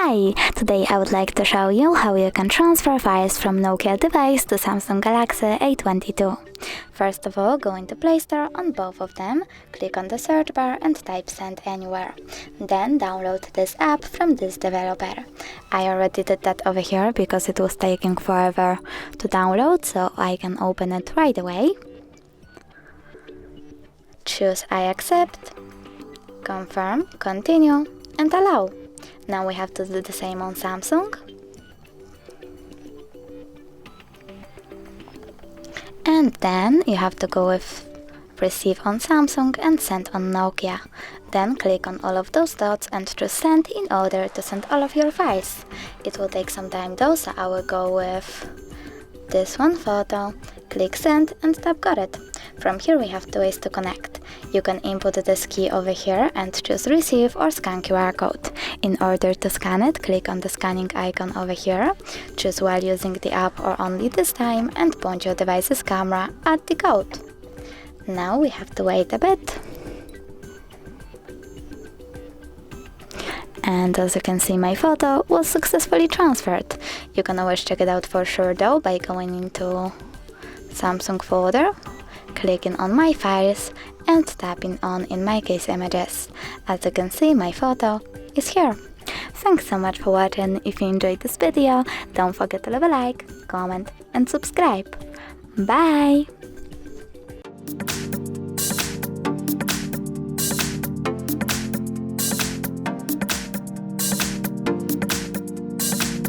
Hi! Today I would like to show you how you can transfer files from Nokia device to Samsung Galaxy A22. First of all, go into Play Store on both of them, click on the search bar and type Send Anywhere. Then download this app from this developer. I already did that over here because it was taking forever to download, so I can open it right away. Choose I accept, confirm, continue and allow. Now we have to do the same on Samsung. And then you have to go with Receive on Samsung and Send on Nokia. Then click on all of those dots and choose Send in order to send all of your files. It will take some time though, so I will go with this one photo, click Send and tap Got it. From here we have two ways to connect. You can input this key over here and choose Receive or Scan QR code. In order to scan it, click on the scanning icon over here, choose while using the app or only this time and point your device's camera at the code. Now we have to wait a bit. And as you can see, my photo was successfully transferred. You can always check it out for sure though by going into Samsung folder, clicking on My Files and tapping on, in my case, Images. As you can see, my photo is here. Thanks so much for watching. If you enjoyed this video, don't forget to leave a like, comment and subscribe. Bye!